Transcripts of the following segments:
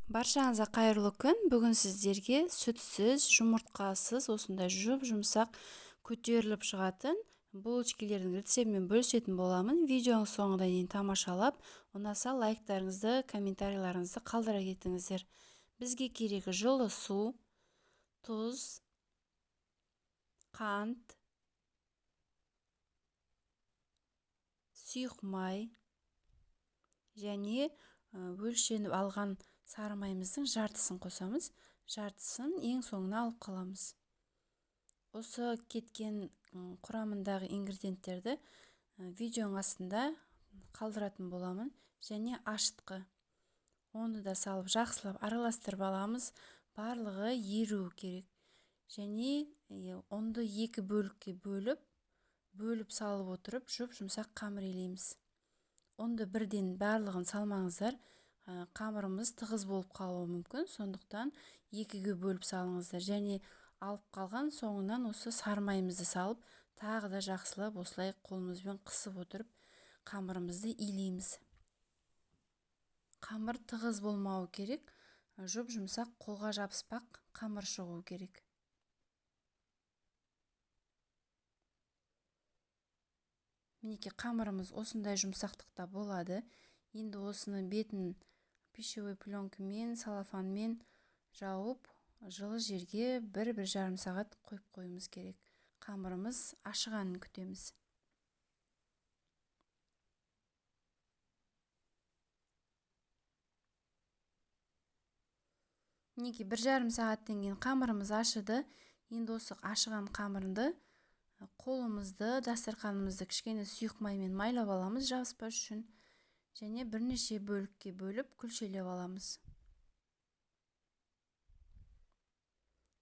Баршаңызға қайырлы күн. Бүгін сіздерге сүтсіз, жұмыртқасыз, осындай жұмсақ көтеріліп шығатын булочкилердің рецептімен бөлісетін боламын. Видеоның соңына дейін тамашалап, ұнаса лайктарыңызды, комментарийларыңызды қалдыра кетіңіздер. Бізге керегі жылы су, тұз, қант, сұйық май және өлшеніп алған сары майымыздың жартысын қосамыз. Жартысын ең соңына алып қаламыз. Осы кеткен құрамындағы ингредиенттерді видеоның астында қалдыратын боламын. Және ашытқы. Оны да салып жақсылап араластырып аламыз. Барлығы еруі керек. Және онды екі бөлікке бөліп салып отырып, жұмсақ қамыр илейміз. Онды бірден барлығын салмаңыздар. Қамырымыз тығыз болып қалуы мүмкін, сондықтан екіге бөліп салыңыздар. Және алып қалған соңынан осы сары майымызды салып, тағы да жақсылап осылай қолымызбен қысып отырып, қамырымызды илейміз. Қамыр тығыз болмауы керек, жұмсақ қолға жабыспақ қамыр шығуы керек. Мінекей қамырымыз осындай жұмсақтықта болады. Енді осыны бетін пищевой пленкамен, салафанмен жауып, жылы жерге 1-1,5 сағат қойып қоюымыз керек. Қамырымыз ашығанын күтеміз. Мінекей 1,5 сағаттан кейін қамырымыз ашыды. Енді осы ашыған қамырды қолымызды, дастарханымызды кішкене сұйық маймен майлап аламыз, жабыспас үшін. Және бірнеше бөлікке бөліп күлшелеп аламыз.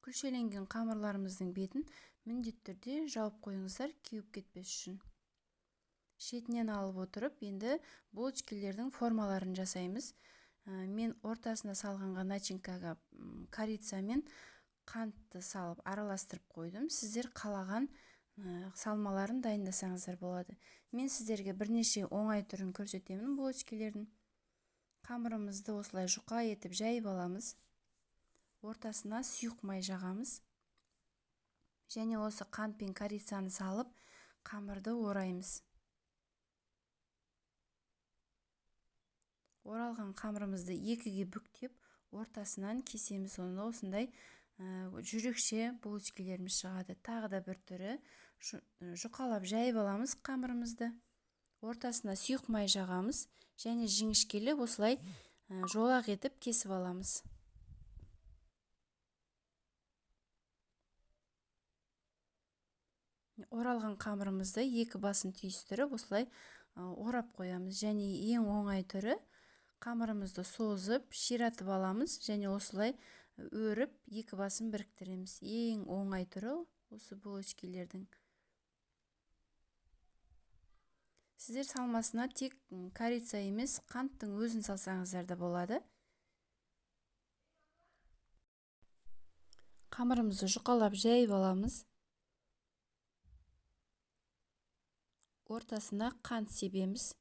Күлшеленген қамырларымыздың бетін міндетті түрде жауып қойыңыздар, кеуіп кетпес үшін. Шетінен алып отырып, енді булочкилердің формаларын жасаймыз. Мен ортасына салғанға начинкаға корица мен қантты салып араластырып қойдым. Сіздер қалаған салмаларын дайындасаңыздар болады. Мен сіздерге бірнеше оңай түрін көрсетемін булочкилердің. Қамырымызды осылай жұқа етіп жайып аламыз. Ортасына сұйық май жағамыз. Және осы қант пен корицаны салып, қамырды ораймыз. Оралған қамырымызды екіге бүктеп, ортасынан кесеміз. Оны осындай жүрекше булочкилеріміз шығады. Тағы да бір түрі жұқалап жайып аламыз қамырымызды. Ортасына сұйық май жағамыз және жіңішкелеп осылай жолақ етіп кесіп аламыз. Оралған қамырымызды екі басын түйістіріп осылай орап қоямыз. Және ең оңай түрі қамырымызды созып, ширатып аламыз және осылай өріп, екі басын біріктіреміз. Ең оңай түрі осы булочкилердің. Сіздер салмасына тек корица емес, қанттың өзін салсаңыздар да болады. Қамырымызды жұқалап жайып аламыз. Ортасына қант себеміз.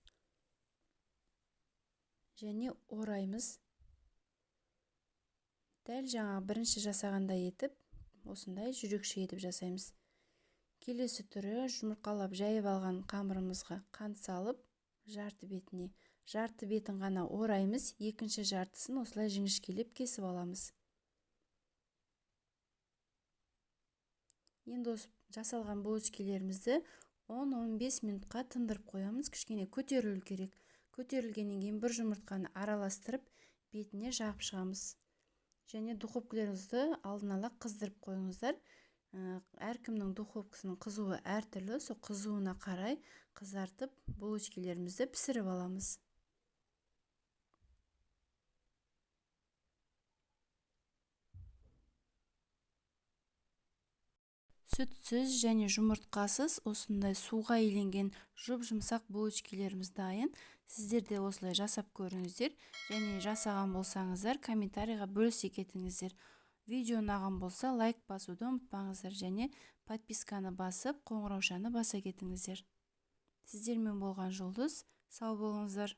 Және ораймыз. Дәл жаңа бірінші жасағандай етіп, осындай жүрекше етіп жасаймыз. Келесі түрі жұмыртқалап жайып алған қамырымызға қант салып, жарты бетін ғана ораймыз, екінші жартысын осылай жіңішкелеп кесіп аламыз. Енді осы жасалған булочкилерімізді 10-15 минутқа тындырып қоямыз, кішкене көтерілу керек. Көтерілгеннен кейін бір жұмыртқаны араластырып, бетіне жағып шығамыз. Және духовкаларыңызды алдын ала қыздырып қойыңыздар. Әркімнің духовкасының қызуы әртүрлі, сол қызуына қарай қызартып булочкилерімізді пісіріп аламыз. Сүтсіз және жұмыртқасыз осындай суға иленген жұмсақ булочкилеріміз дайын. Сіздер де осылай жасап көріңіздер. Және жасаған болсаңыздар, комментарийға бөлісе кетіңіздер. Видео ұнаған болса, лайк басуды ұмытпаңыздар және подписканы басып, қоңыраушаны баса кетіңіздер. Сіздермен болған Жұлдыз, сау болыңыздар.